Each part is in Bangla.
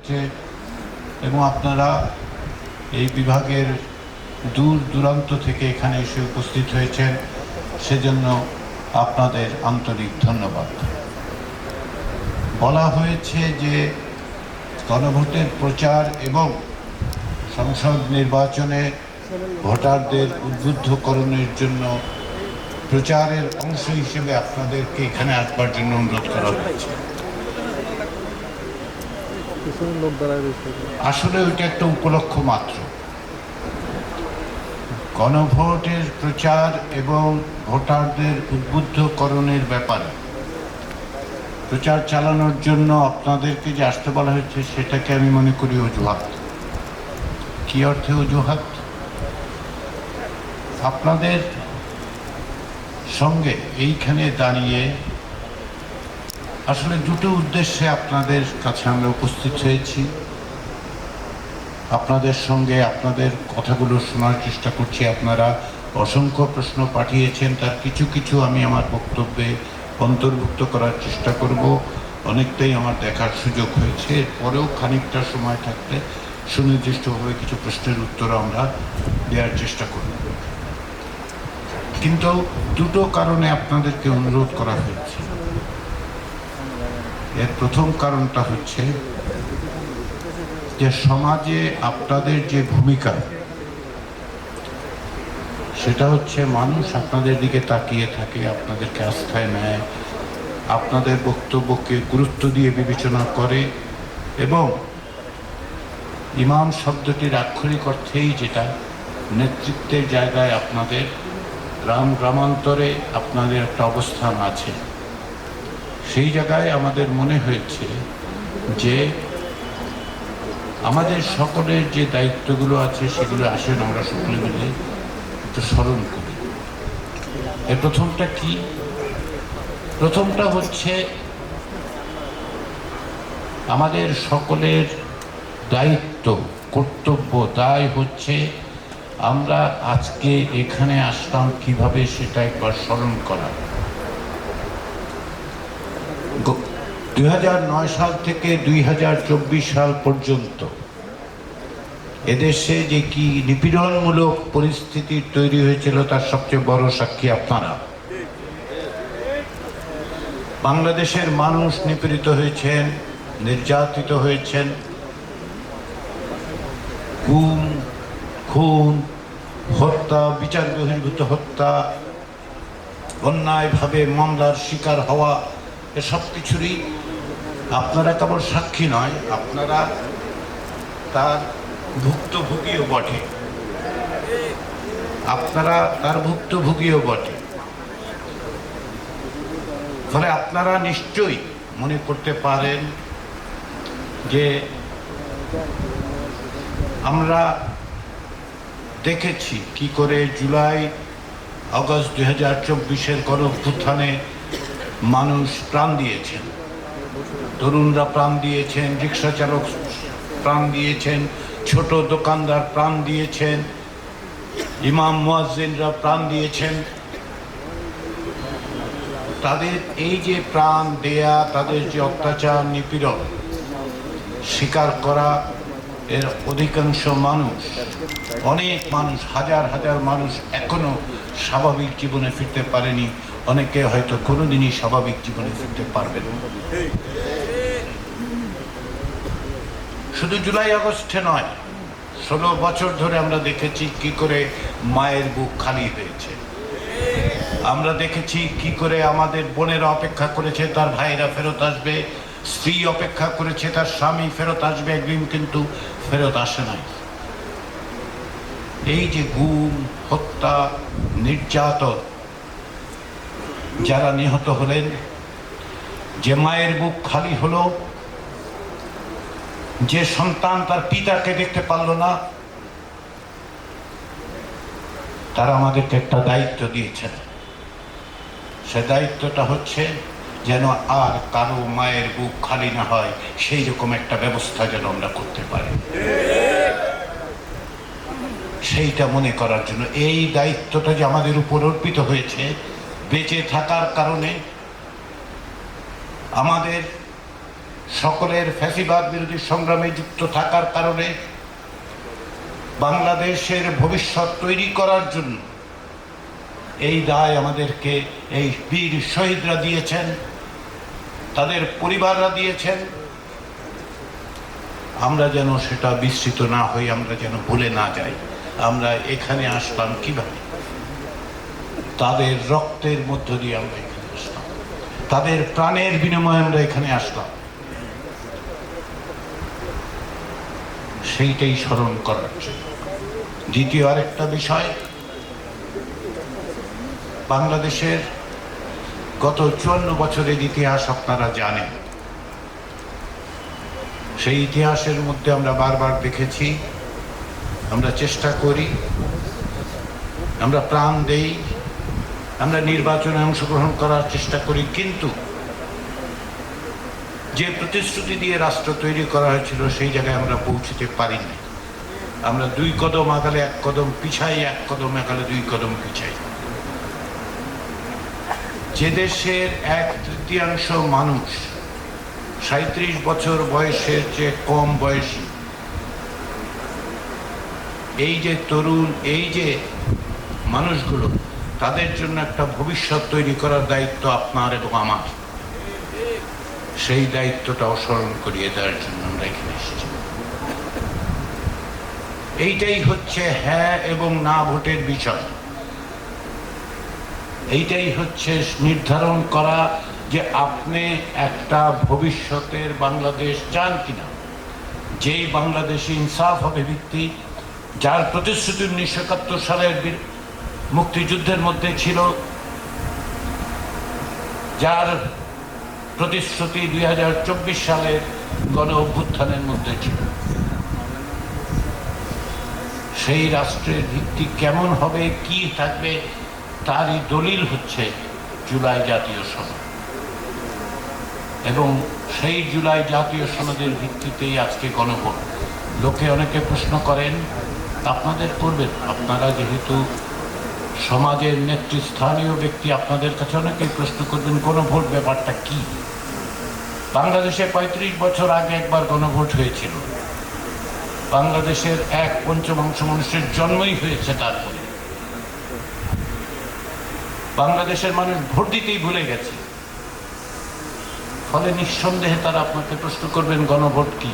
এবং আপনারা এই বিভাগের দূর দূরান্ত থেকে এখানে এসে উপস্থিত হয়েছেন, সেজন্য আপনাদের আন্তরিক ধন্যবাদ। বলা হয়েছে যে গণভোটের প্রচার এবং সংসদ নির্বাচনে ভোটারদের উদ্বুদ্ধকরণের জন্য প্রচারের অংশ হিসেবে আপনাদেরকে এখানে আসবার জন্য অনুরোধ করা হয়েছে। আসলে ওইটা একটা উপলক্ষ মাত্র। গণভোটের প্রচার এবং ভোটারদের উদ্বুদ্ধকরণের ব্যাপারে প্রচার চালানোর জন্য আপনাদেরকে যে আসতে বলা হয়েছে, সেটাকে আমি মনে করি অজুহাত। কি অর্থে অজুহাত? আপনাদের সঙ্গে এইখানে দাঁড়িয়ে আসলে দুটো উদ্দেশ্যে আপনাদের কাছে আমরা উপস্থিত হয়েছি। আপনাদের সঙ্গে আপনাদের কথাগুলো শোনার চেষ্টা করছি। আপনারা অসংখ্য প্রশ্ন পাঠিয়েছেন, তার কিছু কিছু আমি আমার বক্তব্যে অন্তর্ভুক্ত করার চেষ্টা করব। অনেকটাই আমার দেখার সুযোগ হয়েছে। এরপরেও খানিকটা সময় থাকলে সুনির্দিষ্টভাবে কিছু প্রশ্নের উত্তর আমরা দেওয়ার চেষ্টা করব। কিন্তু দুটো কারণে আপনাদেরকে অনুরোধ করা হয়েছে। এর প্রথম কারণটা হচ্ছে যে সমাজে আপনাদের যে ভূমিকা, সেটা হচ্ছে মানুষ আপনাদের দিকে তাকিয়ে থাকে, আপনাদেরকে আস্থায় নেয়, আপনাদের বক্তব্যকে গুরুত্ব দিয়ে বিবেচনা করে এবং ইমাম শব্দটির আক্ষরিক অর্থেই যেটা, নেতৃত্বের জায়গায় আপনাদের গ্রামান্তরে আপনাদের একটা অবস্থান আছে। সেই জায়গায় আমাদের মনে হয়েছে যে আমাদের সকলের যে দায়িত্বগুলো আছে সেগুলো আসেন আমরা সকলে মিলে একটু স্মরণ করি। এর প্রথমটা কি? প্রথমটা হচ্ছে আমাদের সকলের দায়িত্ব, কর্তব্য, দায় হচ্ছে আমরা আজকে এখানে আসলাম কিভাবে সেটা একবার স্মরণ করা। 2009 সাল থেকে 2024 সাল পর্যন্ত এদেশে যে কি নিপীড়নমূলক পরিস্থিতি তৈরি হয়েছিল, তার সবচেয়ে বড় সাক্ষী আপনারা। বাংলাদেশের মানুষ নিপীড়িত হয়েছেন, নির্যাতিত হয়েছেন, গুম, খুন, হত্যা, বিচার বহির্ভূত হত্যা, অন্যায়ভাবে মামলার শিকার হওয়া, এসব কিছুরই আপনারা কেবল সাক্ষী নয়, আপনারা তার ভুক্তভোগীও বটে। আপনারা তার ভুক্তভোগীও বটে। ফলে আপনারা নিশ্চয়ই মনে করতে পারেন যে আমরা দেখেছি কি করে জুলাই আগস্ট 2024-এর গণঅভ্যুত্থানে মানুষ প্রাণ দিয়েছেন, তরুণরা প্রাণ দিয়েছেন, রিক্সা চালক প্রাণ দিয়েছেন, ছোট দোকানদার প্রাণ দিয়েছেন, ইমাম মুয়াজ্জিনরা প্রাণ দিয়েছেন। তাদের এই যে প্রাণ দেয়া, তাদের যে অত্যাচার নিপীড়ন স্বীকার করা, এর অধিকাংশ মানুষ, অনেক মানুষ, হাজার হাজার মানুষ এখনো স্বাভাবিক জীবনে ফিরতে পারেনি। অনেকে হয়তো কোনোদিনই স্বাভাবিক জীবনে ফিরতে পারবে না। শুধু জুলাই আগস্টে নয়, 16 বছর ধরে আমরা দেখেছি কি করে মায়ের বুক খালি হয়েছে। আমরা দেখেছি কি করে আমাদের বোনেরা অপেক্ষা করেছে তার ভাইরা ফেরত আসবে, স্ত্রী অপেক্ষা করেছে তার স্বামী ফেরত আসবে, একদিন কিন্তু ফেরত আসে নাই। এই যে গুম, হত্যা, নির্যাতন, যারা নিহত হলেন, যে মায়ের বুক খালি হলো, যে সন্তান তার পিতাকে দেখতে পারল না, তারা আমাদেরকে একটা দায়িত্ব দিয়েছেন। সে দায়িত্বটা হচ্ছে যেন আর কারো মায়ের বুক খালি না হয়, সেই রকম একটা ব্যবস্থা যেন আমরা করতে পারি। সেইটা মনে করার জন্য এই দায়িত্বটা যে আমাদের উপর অর্পিত হয়েছে, বেঁচে থাকার কারণে আমাদের সকলের ফ্যাসিবাদ বিরোধী সংগ্রামে যুক্ত থাকার কারণে বাংলাদেশের ভবিষ্যৎ তৈরি করার জন্য এই দায় আমাদেরকে এই বীর শহীদরা দিয়েছেন, তাদের পরিবাররা দিয়েছেন। আমরা যেন সেটা বিস্মৃত না হই, আমরা যেন ভুলে না যাই। আমরা এখানে আসলাম কিভাবে? তাদের রক্তের মধ্য দিয়ে আমরা এখানে আসলাম, তাদের প্রাণের বিনিময়ে আমরা এখানে আসলাম। সেইটাই স্মরণ করার জন্য। দ্বিতীয় আরেকটা বিষয়, বাংলাদেশের গত 54 বছরের ইতিহাস আপনারা জানেন। সেই ইতিহাসের মধ্যে আমরা বারবার দেখেছি, আমরা চেষ্টা করি, আমরা প্রাণ দেই, আমরা নির্বাচনে অংশগ্রহণ করার চেষ্টা করি, কিন্তু যে প্রতিশ্রুতি দিয়ে রাষ্ট্র তৈরি করা হয়েছিল সেই জায়গায় আমরা পৌঁছতে পারিনি। আমরা 2 কদম আগালে 1 কদম পিছাই, 1 কদম আগালে 2 কদম পিছাই। যে দেশের 1/3 মানুষ 37 বছর বয়সের চেয়ে কম বয়সী, এই যে তরুণ, এই যে মানুষগুলো, তাদের জন্য একটা ভবিষ্যৎ তৈরি করার দায়িত্ব আপনার এবং আমার। সেই দায়িত্বটা স্মরণ করিয়ে দেওয়ার জন্য আমরা এখানে এসেছি। এইটাই হচ্ছে হ্যাঁ এবং না ভোটের বিষয়। এইটাই হচ্ছে নির্ধারণ করা যে আপনি একটা ভবিষ্যতের বাংলাদেশ চান কিনা, যেই বাংলাদেশে ইনসাফ হবে ভিত্তি, যার প্রতিশ্রুতি 1971 সালের মুক্তিযুদ্ধের মধ্যে ছিল, যার প্রতিশ্রুতি 2024 সালের গণ অভ্যুত্থানের মধ্যে ছিল। সেই রাষ্ট্রের ভিত্তি কেমন হবে, কি থাকবে, তারই দলিল হচ্ছে জুলাই জাতীয় সনদ। এবং সেই জুলাই জাতীয় সনদের ভিত্তিতেই আজকে গণভোট। লোকে অনেকে প্রশ্ন করেন, আপনাদের করবেন, আপনারা যেহেতু সমাজের নেতৃস্থানীয় ব্যক্তি, আপনাদের কাছে অনেকেই প্রশ্ন করবেন গণভোট ব্যাপারটা কি। বাংলাদেশে 35 বছর আগে একবার গণভোট হয়েছিল। বাংলাদেশের 1/5 মানুষের জন্মই হয়েছে তারপরে। বাংলাদেশের মানুষ ভোট দিতেই ভুলে গেছে। ফলে নিঃসন্দেহে তারা আপনাকে প্রশ্ন করবেন গণভোট কি।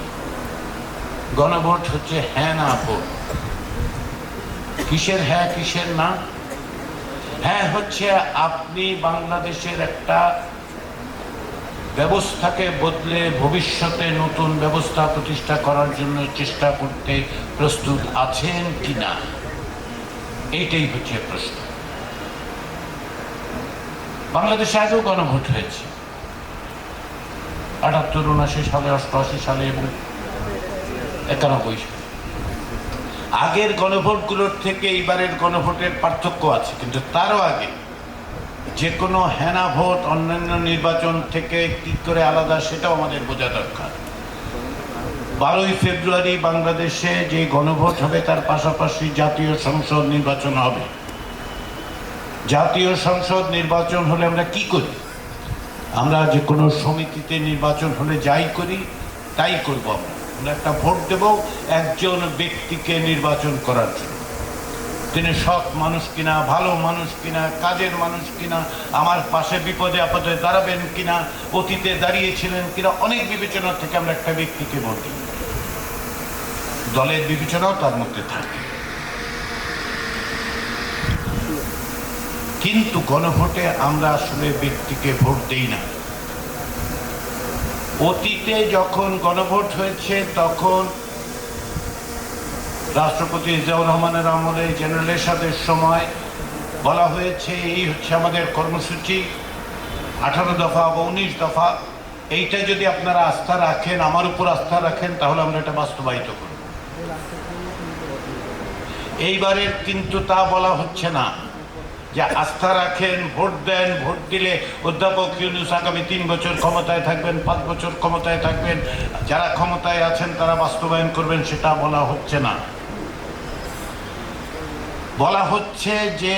গণভোট হচ্ছে হ্যাঁ না ভোট। কিসের হ্যাঁ, কিসের না? হ্যাঁ হচ্ছে আপনি বাংলাদেশের একটা ব্যবস্থাকে বদলে ভবিষ্যতে নতুন ব্যবস্থা প্রতিষ্ঠা করার জন্য চেষ্টা করতে প্রস্তুত আছেন কিনা, এইটাই হচ্ছে প্রশ্ন। বাংলাদেশে আগেও গণভোট হয়েছে 78, 79 সালে, 88 সালে এবং 91 সালে। আগের গণভোটগুলোর থেকে এইবারের গণভোটের পার্থক্য আছে, কিন্তু তারও আগে যে কোনো হেনা ভোট অন্যান্য নির্বাচন থেকে কি করে আলাদা সেটাও আমাদের বোঝা দরকার। 12ই ফেব্রুয়ারি বাংলাদেশে যে গণভোট হবে তার পাশাপাশি জাতীয় সংসদ নির্বাচন হবে। জাতীয় সংসদ নির্বাচন হলে আমরা কি করি? আমরা যে কোনো সমিতিতে নির্বাচন হলে যাই করি তাই করব। আমরা একটা ভোট দেব একজন ব্যক্তিকে নির্বাচন করার জন্য। তিনি সৎ মানুষ কিনা, ভালো মানুষ কিনা, কাজের মানুষ কিনা, আমার পাশে বিপদে আপদে দাঁড়াবেন কিনা, অতীতে দাঁড়িয়েছিলেন কিনা, অনেক বিবেচনা থেকে আমরা একটা ব্যক্তিকে ভোট দিই। দলের বিবেচনাও তার মধ্যে থাকে। কিন্তু গণভোটে আমরা আসলে ব্যক্তিকে ভোট দেই না। অতীতে যখন গণভোট হয়েছে তখন রাষ্ট্রপতি জিয়াউর রহমানের আমলে জেনারেল এরশাদের সময় বলা হয়েছে এই হচ্ছে আমাদের কর্মসূচি, 18 দফা বা 19 দফা, এইটা যদি আপনারা আস্থা রাখেন, আমার উপর আস্থা রাখেন, তাহলে আমরা এটা বাস্তবায়িত করব। এইবারের কিন্তু তা বলা হচ্ছে না যে আস্থা রাখেন, ভোট দেন, ভোট দিলে অধ্যাপক ইউনূস আগামী 3 বছর ক্ষমতায় থাকবেন, 5 বছর ক্ষমতায় থাকবেন, যারা ক্ষমতায় আছেন তারা বাস্তবায়ন করবেন, সেটা বলা হচ্ছে না। বলা হচ্ছে যে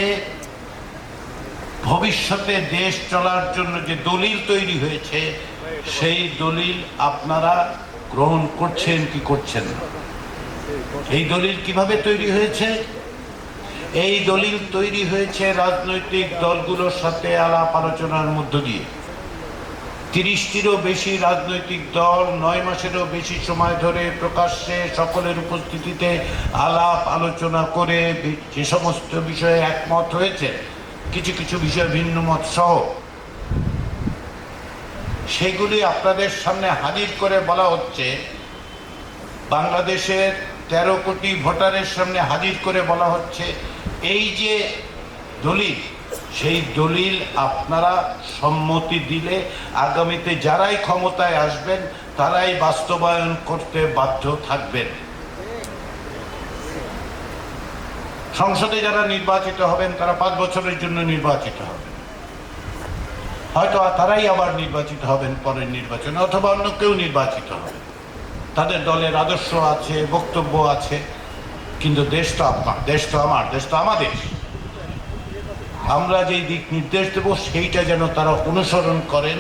ভবিষ্যতে দেশ চলার জন্য যে দলিল তৈরি হয়েছে সেই দলিল আপনারা গ্রহণ করছেন কি করছেন না? এই দলিল কিভাবে তৈরি হয়েছে? এই দলিল তৈরি হয়েছে রাজনৈতিক দলগুলোর সাথে আলাপ আলোচনার মধ্য দিয়ে। 30টিরও বেশি রাজনৈতিক দল 9 মাসেরও বেশি সময় ধরে প্রকাশ্যে সকলের উপস্থিতিতে আলাপ আলোচনা করে যে সমস্ত বিষয়ে একমত হয়েছে, কিছু কিছু বিষয় ভিন্ন মত সহ, সেগুলি আপনাদের সামনে হাজির করে বলা হচ্ছে। বাংলাদেশের 13 কোটি ভোটারের সামনে হাজির করে বলা হচ্ছে, এই যে দলিল, সেই দলিল আপনারা সম্মতি দিলে আগামীতে যারাই ক্ষমতায় আসবেন তারাই বাস্তবায়ন করতে বাধ্য থাকবেন। সংসদে যারা নির্বাচিত হবেন তারা 5 বছরের জন্য নির্বাচিত হবেন, হয়তো তারাই আবার নির্বাচিত হবেন পরের নির্বাচনে, অথবা অন্য কেউ নির্বাচিত হবে। তাদের দলের আদর্শ আছে, বক্তব্য আছে, কিন্তু দেশ তো আপনার, দেশ তো আমার, দেশ তো আমাদের। আমরা যেই দিক নির্দেশ দেব সেইটা যেন তারা অনুসরণ করেন,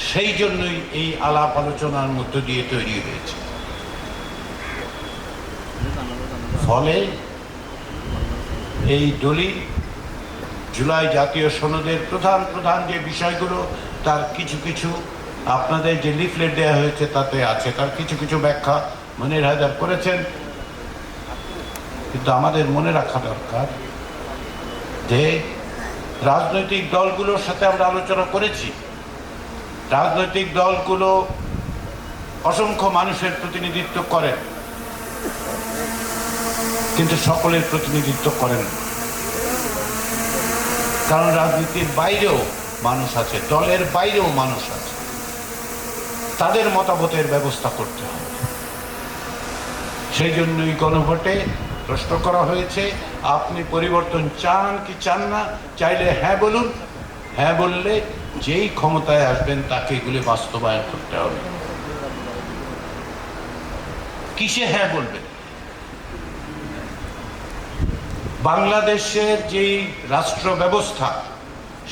সেই জন্যই এই আলাপ আলোচনার মধ্য দিয়ে তৈরি হয়েছে। ফলে এই দলিল জুলাই জাতীয় সনদের প্রধান প্রধান যে বিষয়গুলো, তার কিছু কিছু আপনাদের যে লিফলেট দেওয়া হয়েছে তাতে আছে, তার কিছু কিছু ব্যাখ্যা মনির হায়দার করেছেন। কিন্তু আমাদের মনে রাখা দরকার যে রাজনৈতিক দলগুলোর সাথে আমরা আলোচনা করেছি। রাজনৈতিক দলগুলো অসংখ্য মানুষের প্রতিনিধিত্ব করেন, কিন্তু সকলের প্রতিনিধিত্ব করেন, কারণ রাজনীতির বাইরেও মানুষ আছে, দলের বাইরেও মানুষ আছে, তাদের মতামতের ব্যবস্থা করতে হবে। সেই জন্যই গণভোটে প্রশ্ন করা হয়েছে, আপনি পরিবর্তন চান কি চান না? চাইলে হ্যাঁ বলুন, হ্যাঁ বললে যেই ক্ষমতায় আসবেন তাকে এগুলি বাস্তবায়ন করতে হবে। কিসে হ্যাঁ বলবেন? বাংলাদেশের যেই রাষ্ট্র ব্যবস্থা,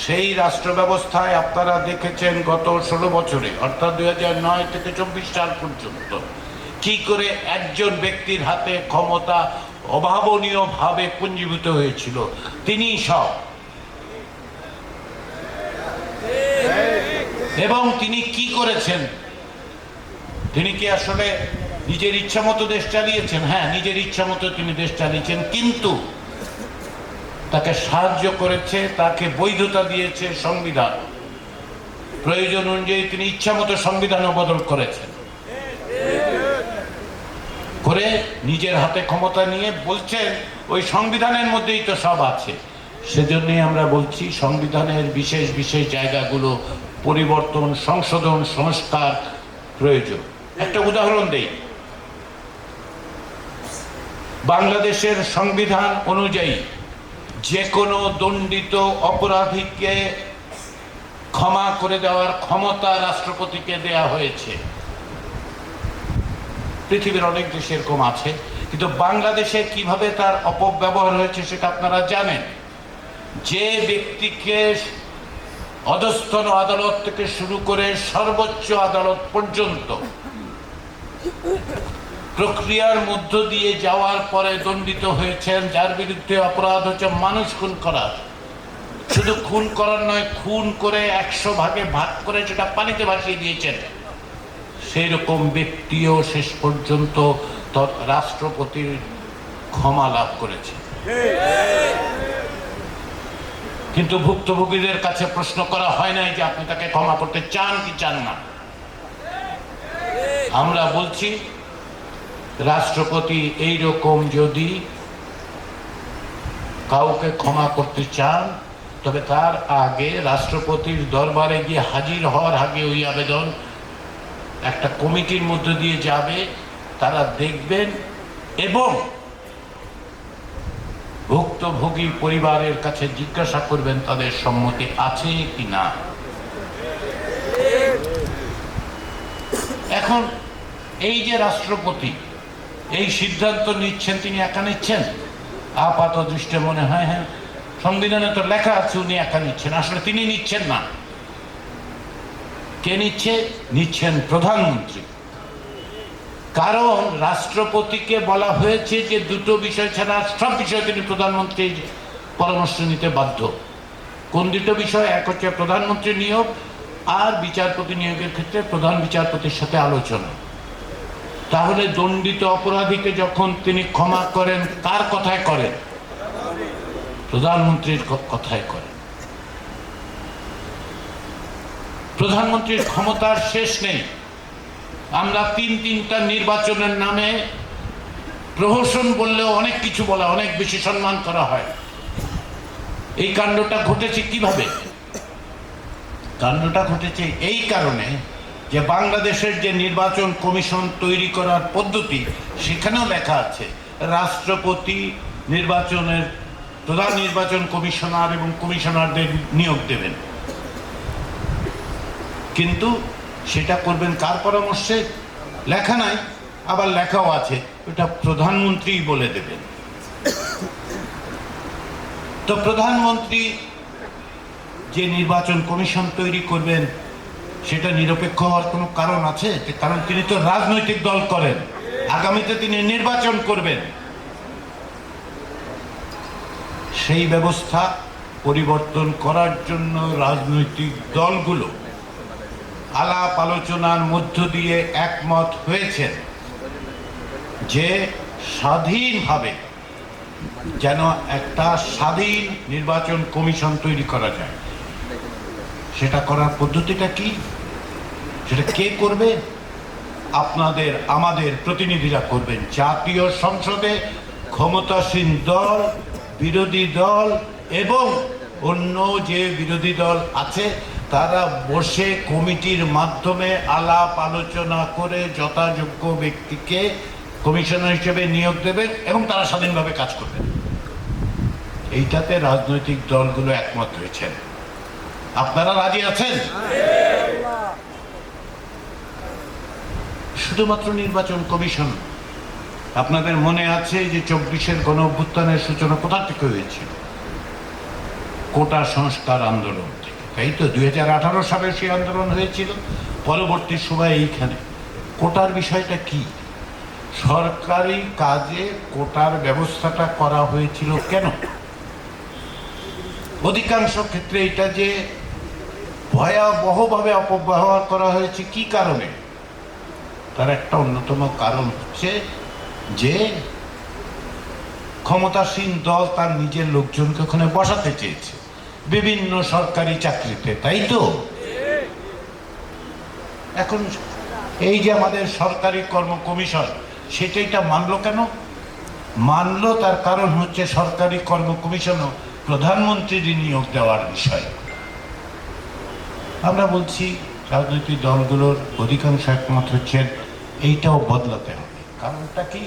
সেই রাষ্ট্র ব্যবস্থায় আপনারা দেখেছেন গত 16 বছরে, অর্থাৎ 2009 থেকে 24 সাল পর্যন্ত কি করে একজন ব্যক্তির হাতে ক্ষমতা অভাবনীয়ভাবে পুঞ্জীভূত হয়েছিল। তিনি সব, এবং তিনি কি করেছেন? তিনি কি আসলে নিজের ইচ্ছা মতো দেশ চালিয়েছেন? হ্যাঁ, নিজের ইচ্ছা মতো তিনি দেশ চালিয়েছেন, কিন্তু তাকে সাহায্য করেছে, তাকে বৈধতা দিয়েছে সংবিধান। প্রয়োজন অনুযায়ী তিনি ইচ্ছা মতো সংবিধানও বদল করেছেন, করে নিজের হাতে ক্ষমতা নিয়ে বলছেন ওই সংবিধানের মধ্যেই তো সব আছে। সেজন্যই আমরা বলছি সংবিধানের বিশেষ বিশেষ জায়গাগুলো পরিবর্তন, সংশোধন, সংস্কার প্রয়োজন। একটা উদাহরণ দেই। বাংলাদেশের সংবিধান অনুযায়ী যে কোনো দণ্ডিত অপরাধীকে ক্ষমা করে দেওয়ার ক্ষমতা রাষ্ট্রপতিকে দেয়া হয়েছে। পৃথিবীর অনেক দেশে এরকম আছে, কিন্তু বাংলাদেশে কিভাবে তার অপব্যবহার হয়েছে সেটা আপনারা জানেন। যে ব্যক্তিকে অধস্তন আদালত থেকে শুরু করে সর্বোচ্চ আদালত পর্যন্ত প্রক্রিয়ার মধ্য দিয়ে যাওয়ার পরে দণ্ডিত হয়েছেন, যার বিরুদ্ধে অপরাধ হচ্ছে মানুষ খুন করা, শুধু খুন করার নয়, খুন করে 100 ভাগে ভাগ করে সেটা পানিতে ভাসিয়ে দিয়েছেন, সেই রকম ব্যক্তিও শেষ পর্যন্ত রাষ্ট্রপতির ক্ষমা লাভ করেছে। কিন্তু ভুক্তভোগীদের কাছে প্রশ্ন করা হয় নাই যে আপনি তাকে ক্ষমা করতে চান কি চান না। আমরা বলছি রাষ্ট্রপতি এই রকম যদি কাউকে ক্ষমা করতে চান, তবে তার আগে রাষ্ট্রপতির দরবারে গিয়ে হাজির হওয়ার আগে ওই আবেদন একটা কমিটির মধ্য দিয়ে যাবে, তারা দেখবেন এবং ভুক্তভোগী পরিবারের কাছে জিজ্ঞাসা করবেন তাদের সম্মতি আছে কি না। এখন এই যে রাষ্ট্রপতি এই সিদ্ধান্ত নিচ্ছেন, তিনি একা নিচ্ছেন? আপাত দৃষ্টে মনে হয় হ্যাঁ, সংবিধানে তো লেখা আছে উনি একা নিচ্ছেন, আসলে তিনি নিচ্ছেন না। কে নিচ্ছেন প্রধানমন্ত্রী। কারণ রাষ্ট্রপতিকে বলা হয়েছে যে দুটো বিষয় ছাড়া সব বিষয়ে তিনি প্রধানমন্ত্রীর পরামর্শ নিতে বাধ্য। কোন দুটো বিষয়? এক হচ্ছে প্রধানমন্ত্রী নিয়োগ, আর বিচারপতি নিয়োগের ক্ষেত্রে প্রধান বিচারপতির সাথে আলোচনা। তাহলে দণ্ডিত অপরাধীকে যখন তিনি ক্ষমা করেন, কার কথায় করেন? প্রধানমন্ত্রীর কথায় করেন। প্রধানমন্ত্রীর ক্ষমতার শেষ নেই। আমরা তিনটা নির্বাচনের নামে প্রহসন বললেও অনেক কিছু বলা, অনেক বেশি সম্মান করা হয়। এই কাণ্ডটা ঘটেছে কিভাবে? কাণ্ডটা ঘটেছে এই কারণে যে বাংলাদেশের যে নির্বাচন কমিশন তৈরি করার পদ্ধতি, সেখানেও লেখা আছে রাষ্ট্রপতি নির্বাচনের প্রধান নির্বাচন কমিশনার এবং কমিশনারদের নিয়োগ দেবেন, কিন্তু সেটা করবেন কার পরামর্শে? লেখা নাই, আবার লেখাও আছে ওটা প্রধানমন্ত্রী বলে দেবেন। তো প্রধানমন্ত্রী যে নির্বাচন কমিশন তৈরি করবেন সেটা নিরপেক্ষ হওয়ার কোনো কারণ আছে? কারণ তিনি তো রাজনৈতিক দল করেন, আগামীতে তিনি নির্বাচন করবেন। সেই ব্যবস্থা পরিবর্তন করার জন্য রাজনৈতিক দলগুলো আলাপ আলোচনার মধ্য দিয়ে একমত হয়েছেন যে স্বাধীনভাবে যেন একটা স্বাধীন নির্বাচন কমিশন তৈরি করা যায়। সেটা করার পদ্ধতিটা কি? সেটা কে করবে? আপনাদের আমাদের প্রতিনিধিরা করবেন। জাতীয় সংসদে ক্ষমতাসীন দল, বিরোধী দল এবং অন্য যে বিরোধী দল আছে তারা বসে কমিটির মাধ্যমে আলাপ আলোচনা করে যথাযোগ্য ব্যক্তিকে কমিশনার হিসেবে নিয়োগ দেবেন এবং তারা স্বাধীনভাবে কাজ করবেন। এইটাতে রাজনৈতিক দলগুলো একমত হয়েছেন। আপনারা রাজি আছেন? শুধুমাত্র নির্বাচন কমিশন। আপনাদের মনে আছে যে 24-এর গণ-অভ্যুত্থানের সূচনা কোথা থেকে হয়েছিল? কোটা সংস্কার আন্দোলন থেকে, তাই তো? 2018 সালে সেই আন্দোলন হয়েছিল। পরবর্তী সময়ে এইখানে কোটার বিষয়টা কি? সরকারি কাজে কোটার ব্যবস্থাটা করা হয়েছিল কেন? অধিকাংশ ক্ষেত্রে এটা যে ভয়াবহভাবে অপব্যবহার করা হয়েছে কি কারণে? তার একটা অন্যতম কারণ হচ্ছে যে ক্ষমতাসীন দল তার নিজের লোকজনকে ওখানে বসাতে চেয়েছে বিভিন্ন সরকারি চাকরিতে, তাই তো? এখন এই যে আমাদের সরকারি কর্ম কমিশন, সেটাইটা মানলো কেন? মানলো তার কারণ হচ্ছে সরকারি কর্ম কমিশনও প্রধানমন্ত্রীর নিয়োগ দেওয়ার বিষয়। আমরা বলছি রাজনৈতিক দলগুলোর অধিকাংশ একমত হচ্ছেন এইটাও বদলাতে হবে। কারণটা কি?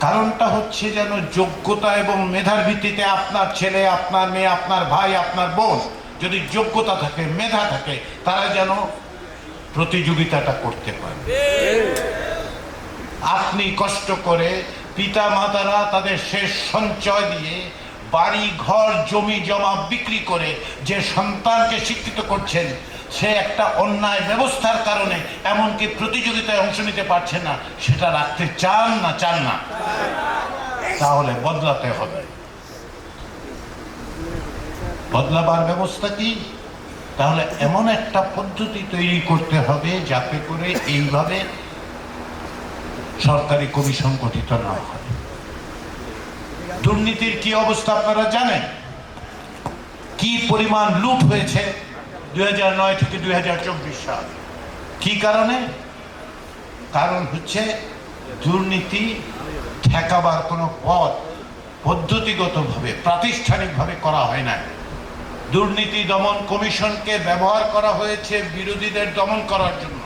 কারণটা হচ্ছে যেন যোগ্যতা এবং মেধার ভিত্তিতে আপনার ছেলে, আপনার মেয়ে, আপনার ভাই, আপনার বোন যদি যোগ্যতা থাকে, মেধা থাকে, তারা যেন প্রতিযোগিতাটা করতে পারে। আপনি কষ্ট করে পিতা মাতারা তাদের শেষ সঞ্চয় দিয়ে বাড়ি ঘর জমি জমা বিক্রি করে যে সন্তানকে শিক্ষিত করছেন, সে একটা অন্যায় ব্যবস্থার কারণে এমনকি প্রতিযোগিতায় অংশ নিতে পারছে না। সেটা রাখতে চান না? তাহলে বদলাতে হবে। বদলাবার ব্যবস্থা কি? তাহলে এমন একটা পদ্ধতি তৈরি করতে হবে যাতে করে এইভাবে সরকারি কমিশন গঠিত না হয়। দুর্নীতির কি অবস্থা আপনারা জানেন? কি পরিমাণ লুট হয়েছে 2009 থেকে 2024 সাল। কি কারণে? কারণ হচ্ছে দুর্নীতি ঠেকাবার কোনো পথ পদ্ধতিগতভাবে প্রাতিষ্ঠানিকভাবে করা হয় না। দুর্নীতি দমন কমিশনকে ব্যবহার করা হয়েছে বিরোধীদের দমন করার জন্য।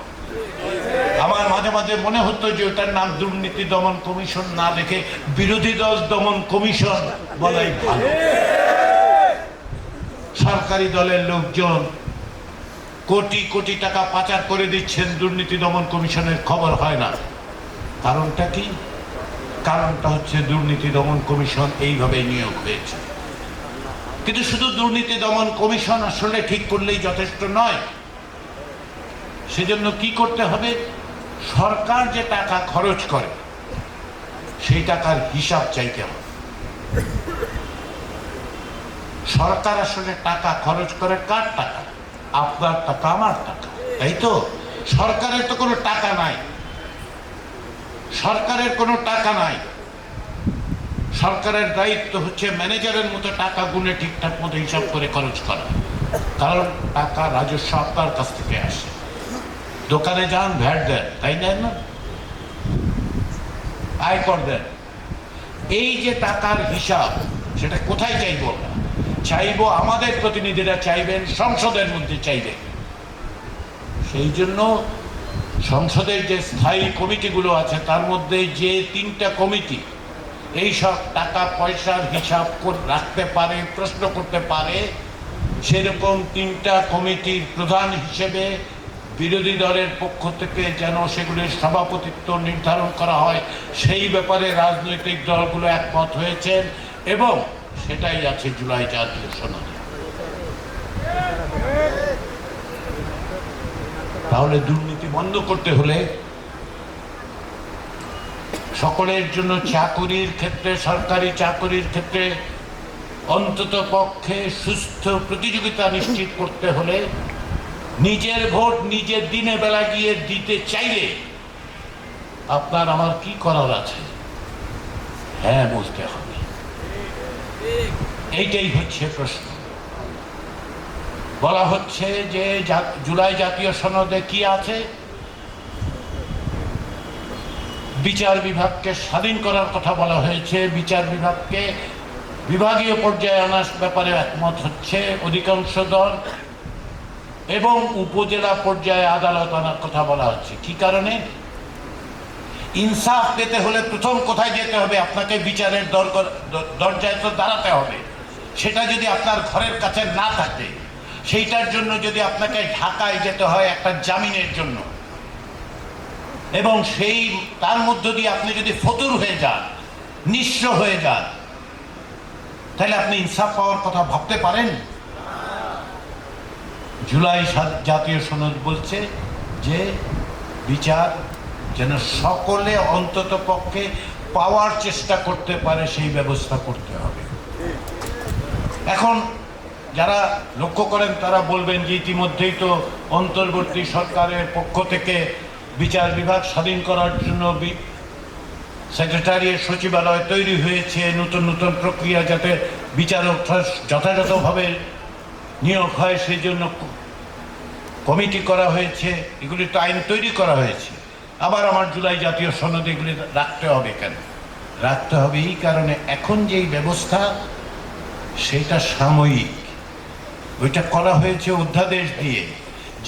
আমার মাঝে মাঝে মনে হতো যে ওটার নাম দুর্নীতি দমন কমিশন না রেখে বিরোধী দল দমন কমিশন বলাই ভালো। সরকারি দলের লোকজন কোটি কোটি টাকা পাচার করে দিচ্ছেন, দুর্নীতি দমন কমিশনের খবর হয় না। কারণটা কি? কারণটা হচ্ছে দুর্নীতি দমন কমিশন এইভাবে নিয়োগ হয়েছে। কিন্তু শুধু দুর্নীতি দমন কমিশন আসলে ঠিক করলেই যথেষ্ট নয়। সেজন্য কি করতে হবে? সরকার যে টাকা খরচ করে সেই টাকার হিসাব চাইতে হবে। সরকার আসলে টাকা খরচ করে কার টাকা? আপনার টাকা, আমার টাকা, তাই তো? সরকারের তো কোনো টাকা নাই, সরকারের কোনো টাকা নাই। সরকারের দায়িত্ব হচ্ছে ম্যানেজারের মতো টাকা গুনে ঠিকঠাক মতো হিসাব করে খরচ করা, কারণ টাকা রাজস্ব আপনার কাছ থেকে আসে। দোকানে যান, ভ্যাট দেন, তাই না? আয়কর দেন। এই যে টাকার হিসাব, সেটা কোথায় চাইবো? চাইবো আমাদের প্রতিনিধিরা চাইবেন, সংসদের মধ্যে চাইবেন। সেই জন্য সংসদের যে স্থায়ী কমিটিগুলো আছে তার মধ্যে যে 3টা কমিটি এই সব টাকা পয়সার হিসাব রাখতে পারে, প্রশ্ন করতে পারে, সেরকম 3টা কমিটির প্রধান হিসেবে বিরোধী দলের পক্ষ থেকে যেন সেগুলির সভাপতিত্ব নির্ধারণ করা হয়, সেই ব্যাপারে রাজনৈতিক দলগুলো একমত হয়েছেন এবং সেটাই আছে জুলাই জাতীয় সনদে। তাহলে দুর্নীতি বন্ধ করতে হলে সকলের জন্য চাকুরির ক্ষেত্রে, সরকারি চাকুরির ক্ষেত্রে অন্তত পক্ষে সুস্থ প্রতিযোগিতা নিশ্চিত করতে হলে নিজের ভোট নিজের দিনে বেলা গিয়ে দিতে চাইলে আপনার আমার কি করার আছে? হ্যাঁ বলতে হবে। এইটাই হচ্ছে প্রশ্ন। বলা হচ্ছে যে জুলাই জাতীয় সনদে কি আছে? বিচার বিভাগকে স্বাধীন করার কথা বলা হয়েছে। বিচার বিভাগকে বিভাগীয় পর্যায়ে আনার ব্যাপারে একমত হচ্ছে অধিকাংশ দল, এবং উপজেলা পর্যায়ে আদালত আনার কথা বলা হচ্ছে। কি কারণে? ইনসাফ পেতে হলে প্রথম কোথায় যেতে হবে? আপনাকে বিচারের দরজায় তো দাঁড়াতে হবে। সেটা যদি আপনার ঘরের কাছে না থাকে, সেইটার জন্য যদি আপনাকে ঢাকায় যেতে হয় একটা জামিনের জন্য, এবং সেই তার মধ্য দিয়ে আপনি যদি ফতুর হয়ে যান, নিঃস্ব হয়ে যান, তাহলে আপনি ইনসাফ পাওয়ার কথা ভাবতে পারেন? জুলাই জাতীয় সনদ বলছে যে বিচার যেন সকলে অন্তত পক্ষে পাওয়ার চেষ্টা করতে পারে, সেই ব্যবস্থা করতে হবে। এখন যারা লক্ষ্য করেন তারা বলবেন যে ইতিমধ্যেই তো অন্তর্বর্তী সরকারের পক্ষ থেকে বিচার বিভাগ স্বাধীন করার জন্য সেক্রেটারিয়েট সচিবালয় তৈরি হয়েছে, নতুন নতুন প্রক্রিয়া যাতে বিচারক যথাযথভাবে নিয়োগ হয় সেই জন্য কমিটি করা হয়েছে, এগুলি তো আইন তৈরি করা হয়েছে। আবার আমার জুলাই জাতীয় সনদ এগুলি রাখতে হবে কেন? রাখতে হবে এই কারণে, এখন যেই ব্যবস্থা সেটা সাময়িক। ওইটা করা হয়েছে অধ্যাদেশ দিয়ে।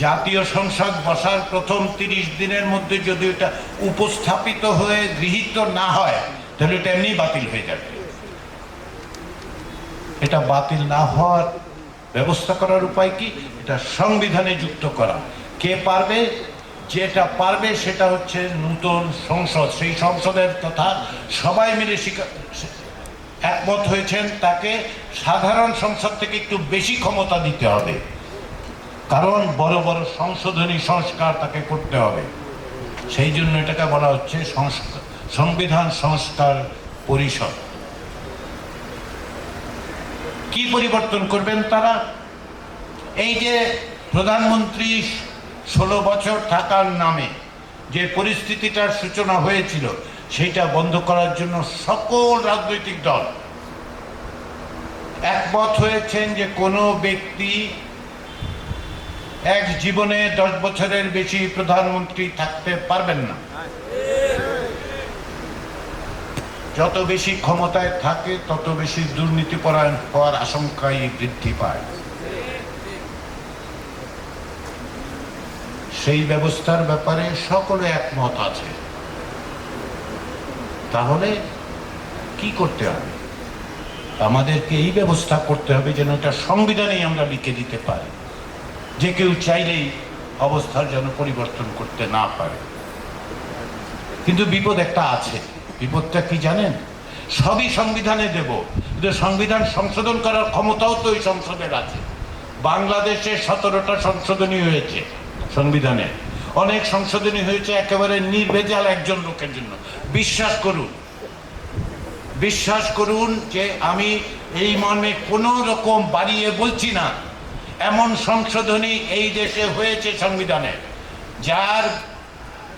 জাতীয় সংসদ বসার প্রথম 30 দিনের মধ্যে যদি ওটা উপস্থাপিত হয়ে গৃহীত না হয় তাহলে এটা এমনি বাতিল হয়ে যাবে। এটা বাতিল না হওয়ার ব্যবস্থা করার উপায় কি? এটা সংবিধানে যুক্ত করা। কে পারবে? যেটা পারবে সেটা হচ্ছে নতুন সংসদ। সেই সংসদের কথা সবাই মিলে একমত হয়েছেন, তাকে সাধারণ সংসদ থেকে একটু বেশি ক্ষমতা দিতে হবে, কারণ বড় বড় সংশোধনী সংস্কার তাকে করতে হবে। সেই জন্য এটাকে বলা হচ্ছে সংবিধান সংস্কার পরিষদ। কি পরিবর্তন করবেন তারা? এই যে প্রধানমন্ত্রী 16 বছর থাকার নামে যে পরিস্থিতিটার সূচনা হয়েছিল সেইটা বন্ধ করার জন্য সকল রাজনৈতিক দল একমত হয়েছেন যে কোনো ব্যক্তি এক জীবনে 10 বছরের বেশি প্রধানমন্ত্রী থাকতে পারবেন না। যত বেশি ক্ষমতায় থাকে তত বেশি দুর্নীতিপরায়ণ হওয়ার আশঙ্কাই বৃদ্ধি পায়। সেই ব্যবস্থার ব্যাপারে সকলে একমত আছে। তাহলে কি করতে হবে? আমাদেরকে এই ব্যবস্থা করতে হবে যেন এটা সংবিধানেই আমরা লিখে দিতে পারি, যে কেউ চাইলেই অবস্থার যেন পরিবর্তন করতে না পারে। কিন্তু বিপদ একটা আছে। বিপদটা কি জানেন? সবই সংবিধানে দেব, কিন্তু সংবিধান সংশোধন করার ক্ষমতাও তো ওই সংসদের আছে। বাংলাদেশে 17টা সংশোধনী হয়েছে সংবিধানে, অনেক সংশোধনী হয়েছে একেবারে নির্ভেজাল একজন লোকের জন্য। বিশ্বাস করুন যে আমি এই মর্মে কোনো রকম বাড়িয়ে বলছি না। এমন সংশোধনী এই দেশে হয়েছে সংবিধানে যার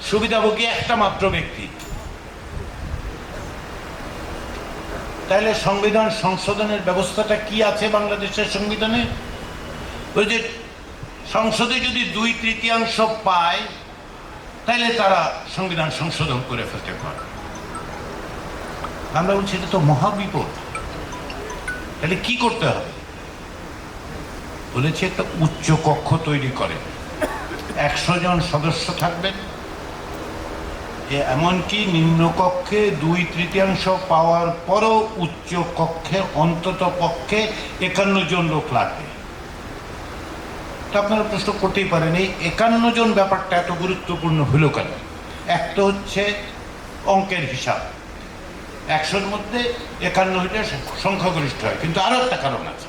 সুবিধাভোগী একটা মাত্র ব্যক্তি। তাহলে সংবিধান সংশোধনের ব্যবস্থাটা কি আছে বাংলাদেশের সংবিধানে? ওই যে সংসদে যদি 2/3 পায় তাহলে তারা সংবিধান সংশোধন করে ফেলতে পারে। আমরা বলছি এটা তো মহাবিপদ। তাহলে কি করতে হবে? বলেছে একটা উচ্চ কক্ষ তৈরি করে 100 জন সদস্য থাকবেন, এমনকি নিম্নকক্ষে 2/3 পাওয়ার পরও উচ্চ কক্ষে অন্তত পক্ষে 51 জন লোক লাগবে। আপনারা প্রশ্ন করতেই পারেন এই 51 জন ব্যাপারটা এত গুরুত্বপূর্ণ হলো কেন? একটা হচ্ছে অঙ্কের হিসাব, 100-র মধ্যে 51 হইলে সংখ্যাগরিষ্ঠ হয়। কিন্তু আরো একটা কারণ আছে।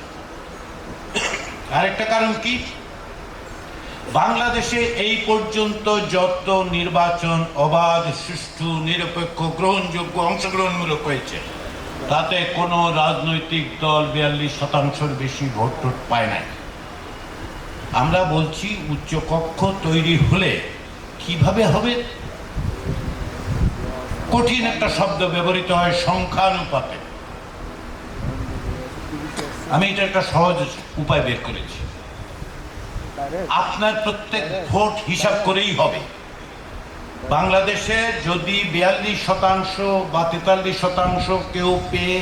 আরেকটা কারণ কি? বাংলাদেশে এই পর্যন্ত যত নির্বাচন অবাধ, সুষ্ঠু, নিরপেক্ষ, গ্রহণযোগ্য, অংশগ্রহণমূলক হয়েছে তাতে কোনো রাজনৈতিক দল 42% বেশি ভোট টোট পায় নাই। আমরা বলছি উচ্চ কক্ষ তৈরি হলে কিভাবে হবে? কঠিন একটা শব্দ ব্যবহৃত হয়, সংখ্যানুপাতে। আমি এটা একটা সহজ উপায় বের করেছি। আপনার প্রত্যেক ভোট হিসাব করেই হবে। বাংলাদেশে যদি 42% বা 43% কেউ পেয়ে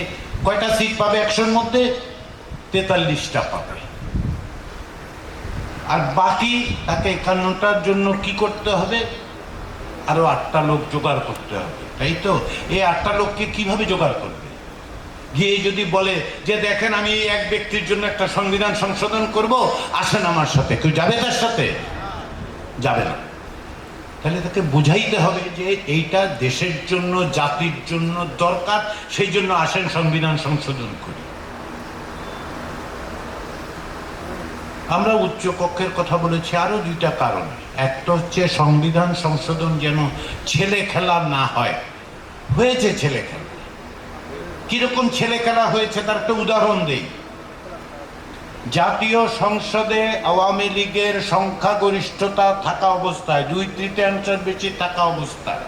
কয়টা সিট পাবে? 100-র মধ্যে 43টা পাবে। আর বাকি তাকে 51টার জন্য কি করতে হবে? আরো 8টা লোক জোগাড় করতে হবে, তাই তো? এই 8টা লোককে কিভাবে জোগাড় করবে? গিয়ে যদি বলে যে দেখেন আমি এক ব্যক্তির জন্য একটা সংবিধান সংশোধন করব, আসেন আমার সাথে, কেউ যাবে তার সাথে? যাবে না। তাহলে তাকে বুঝাইতে হবে যে এইটা দেশের জন্য, জাতির জন্য দরকার, সেই জন্য আসেন সংবিধান সংশোধন করি। আমরা উচ্চ কক্ষের কথা বলেছি আরো 2টা কারণ। একটা হচ্ছে সংবিধান সংশোধন যেন ছেলে খেলা না হয়। হয়েছে ছেলে খেলা। কিরকম ছেলে খেলা হয়েছে তার একটা উদাহরণ দেই। জাতীয় সংসদে আওয়ামী লীগের সংখ্যাগরিষ্ঠতা থাকা অবস্থায়, 2/3 বেশি থাকা অবস্থায়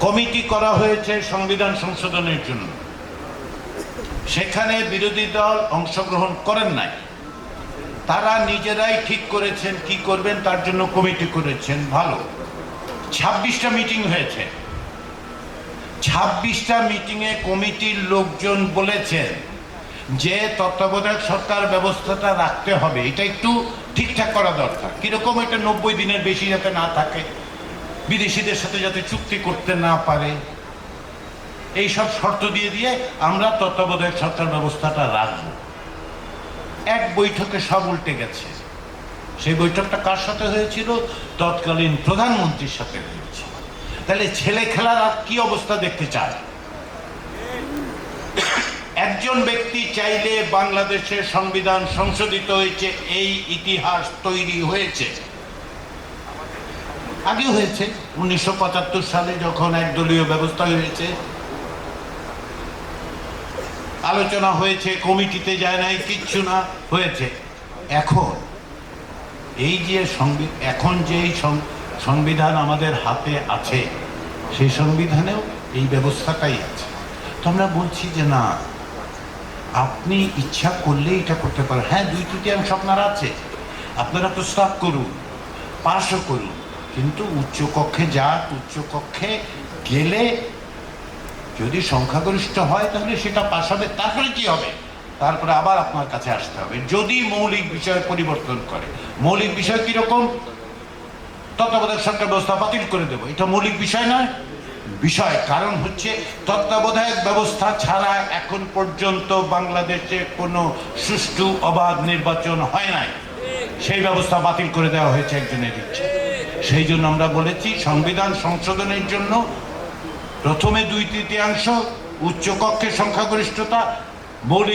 কমিটি করা হয়েছে সংবিধান সংশোধনের জন্য। সেখানে বিরোধী দল অংশগ্রহণ করেন নাই। তারা নিজেরাই ঠিক করেছেন কি করবেন, তার জন্য কমিটি করেছেন। ভালো, 26টা মিটিং হয়েছে। 26টা মিটিংয়ে কমিটির লোকজন বলেছেন যে তত্ত্বাবধায়ক সরকার ব্যবস্থাটা রাখতে হবে, এটা একটু ঠিকঠাক করা দরকার। কিরকম? এটা 90 দিনের বেশি যাতে না থাকে, বিদেশিদের সাথে যাতে চুক্তি করতে না পারে, এইসব শর্ত দিয়ে দিয়ে আমরা তত্ত্বাবধায়ক সরকার ব্যবস্থাটা রাখব। এক বৈঠকে সব উল্টে গেছে। সেই বৈঠকটা কার সাথে হয়েছিল? তৎকালীন প্রধানমন্ত্রীর সাথে হয়েছে। তাহলে ছেলে খেলার আর কি অবস্থা দেখতে চায়? একজন ব্যক্তি চাইলে বাংলাদেশের সংবিধান সংশোধিত হয়েছে, এই ইতিহাস তৈরি হয়েছে। আগে হয়েছে 1975 সালে যখন একদলীয় ব্যবস্থা হয়েছে, আলোচনা হয়েছে, কমিটিতে যায় নাই, কিচ্ছু না, হয়েছে। এখন এই যে এখন যে সংবিধান আমাদের হাতে আছে, সেই সংবিধানেও এই ব্যবস্থাটাই আছে। তো আমরা বলছি যে না, আপনি ইচ্ছা করলে এটা করতে পারেন। হ্যাঁ, 2/3 আপনার আছে, আপনারা প্রস্তাব করুন, পাশও করুন, কিন্তু উচ্চকক্ষে যাক। উচ্চকক্ষে গেলে যদি সংখ্যাগরিষ্ঠ হয় তাহলে সেটা পাশ হবে। তারপরে কি হবে? তারপরে আবার আপনার কাছে আসতে হবে যদি মৌলিক বিষয় পরিবর্তন করে। মৌলিক বিষয় কিরকম? তত্ত্বাবধায়ক সরকার ব্যবস্থা বাতিল করে দেবো, এটা মৌলিক বিষয় নয়। বিষয় কারণ হচ্ছে তত্ত্বাবধায়ক ব্যবস্থা ছাড়া এখন পর্যন্ত বাংলাদেশে কোনো সুষ্ঠু অবাধ নির্বাচন হয় নাই। সেই ব্যবস্থা বাতিল করে দেওয়া হয়েছে একজনের ইচ্ছে। সেই জন্য আমরা বলেছি সংবিধান সংশোধনের জন্য প্রথমে 2/3 উচ্চকক্ষের সংখ্যাগরিষ্ঠতা, মৌলিক